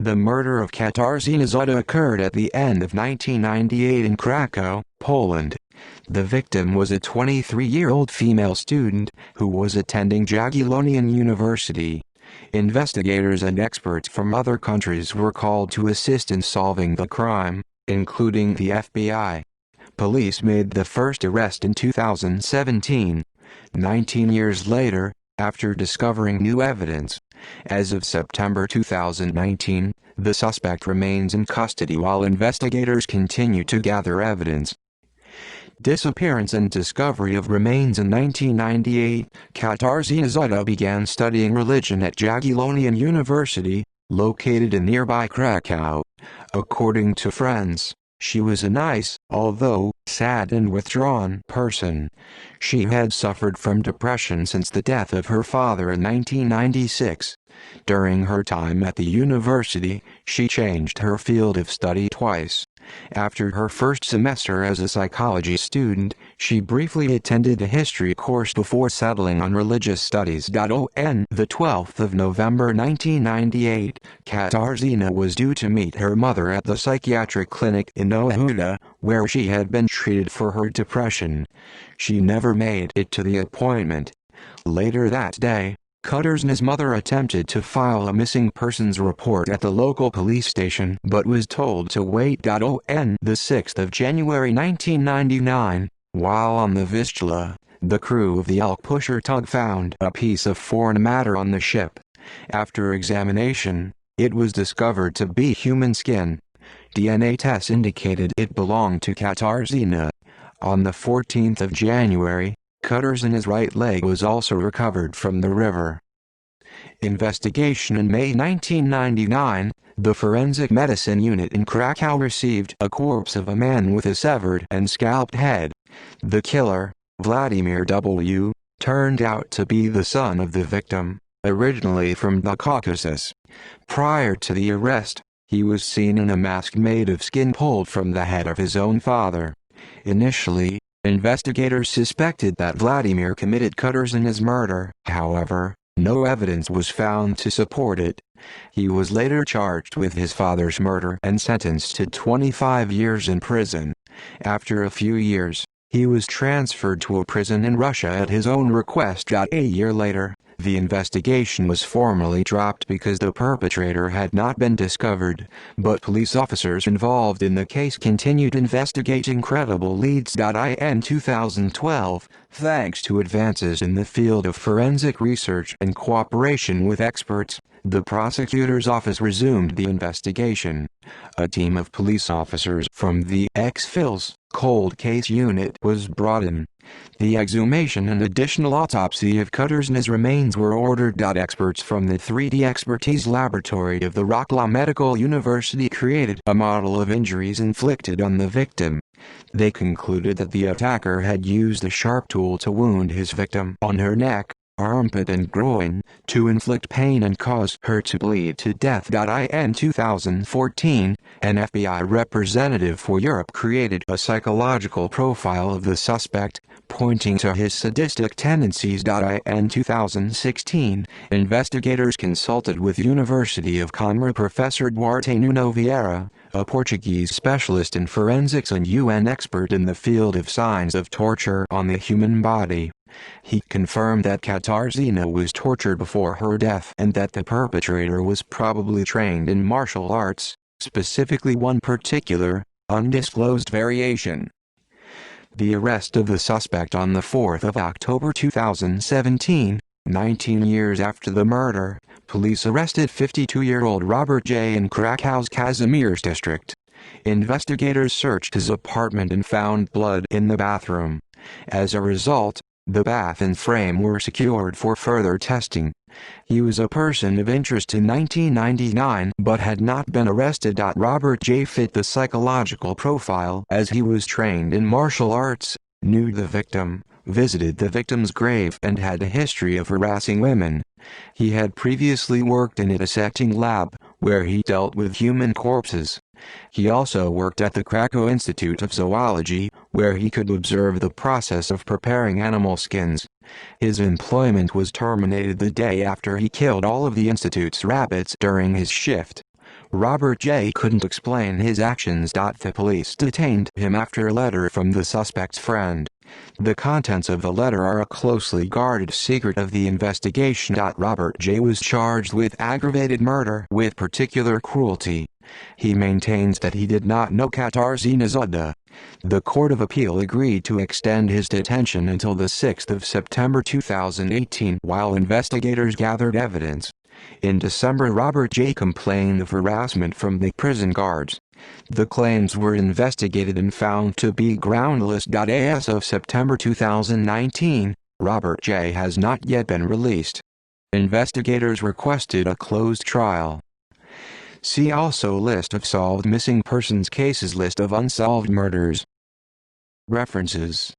The murder of Katarzyna Zowada occurred at the end of 1998 in Krakow, Poland. The victim was a 23-year-old female student who was attending Jagiellonian University. Investigators and experts from other countries were called to assist in solving the crime, including the FBI. Police made the first arrest in 2017, 19 years later, after discovering new evidence. As of September 2019, the suspect remains in custody while investigators continue to gather evidence. Disappearance and discovery of remains. In 1998, Katarzyna Zowada began studying religion at Jagiellonian University, located in nearby Krakow. According to friends, she was a nice, although sad and withdrawn person. She had suffered from depression since the death of her father in 1996. During her time at the university, she changed her field of study twice. After her first semester as a psychology student, she briefly attended a history course before settling on religious studies. On the 12th of November 1998, Katarzyna was due to meet her mother at the psychiatric clinic in Zowada, where she had been treated for her depression. She never made it to the appointment. Later that day, Katarzyna's mother attempted to file a missing persons report at the local police station but was told to wait. On the 6th of January 1999, while on the Vistula, the crew of the Elk Pusher tug found a piece of foreign matter on the ship. After examination, it was discovered to be human skin. DNA tests indicated it belonged to Katarzyna. On the 14th of January, Katarzyna's right leg was also recovered from the river. Investigation. In May 1999, the Forensic Medicine Unit in Krakow received a corpse of a man with a severed and scalped head. The killer, Vladimir W., turned out to be the son of the victim, originally from the Caucasus. Prior to the arrest, he was seen in a mask made of skin pulled from the head of his own father. Initially, investigators suspected that Vladimir committed Katarzyna's murder. However, no evidence was found to support it. He was later charged with his father's murder and sentenced to 25 years in prison. After a few years, he was transferred to a prison in Russia at his own request. A year later, the investigation was formally dropped because the perpetrator had not been discovered, but police officers involved in the case continued investigating credible leads. In 2012, thanks to advances in the field of forensic research and cooperation with experts, the prosecutor's office resumed the investigation. A team of police officers from the X-Files cold case unit was brought in. The exhumation and additional autopsy of Katarzyna's remains were ordered. Experts from the 3D Expertise Laboratory of the Wrocław Medical University created a model of injuries inflicted on the victim. They concluded that the attacker had used a sharp tool to wound his victim on her neck, armpit and groin, to inflict pain and cause her to bleed to death. In 2014, an FBI representative for Europe created a psychological profile of the suspect, pointing to his sadistic tendencies. In 2016, investigators consulted with University of Coimbra Professor Duarte Nuno Vieira, a Portuguese specialist in forensics and UN expert in the field of signs of torture on the human body. He confirmed that Katarzyna was tortured before her death and that the perpetrator was probably trained in martial arts, specifically one particular, undisclosed variation. The arrest of the suspect on the 4th of October 2017, 19 years after the murder, police arrested 52-year-old Robert J. in Krakow's Kazimierz district. Investigators searched his apartment and found blood in the bathroom. As a result, the bath and frame were secured for further testing. He was a person of interest in 1999 but had not been arrested. Robert J. fit the psychological profile as he was trained in martial arts, knew the victim, visited the victim's grave and had a history of harassing women. He had previously worked in a dissecting lab, where he dealt with human corpses. He also worked at the Krakow Institute of Zoology, where he could observe the process of preparing animal skins. His employment was terminated the day after he killed all of the institute's rabbits during his shift. Robert J. couldn't explain his actions. The police detained him after a letter from the suspect's friend. The contents of the letter are a closely guarded secret of the investigation. Robert J. was charged with aggravated murder with particular cruelty. He maintains that he did not know Katarzyna Zowada. The Court of Appeal agreed to extend his detention until the 6th of September 2018 while investigators gathered evidence. In December, Robert J. complained of harassment from the prison guards. The claims were investigated and found to be groundless. As of September 2019, Robert J. has not yet been released. Investigators requested a closed trial. See also List of solved missing persons cases, List of unsolved murders. References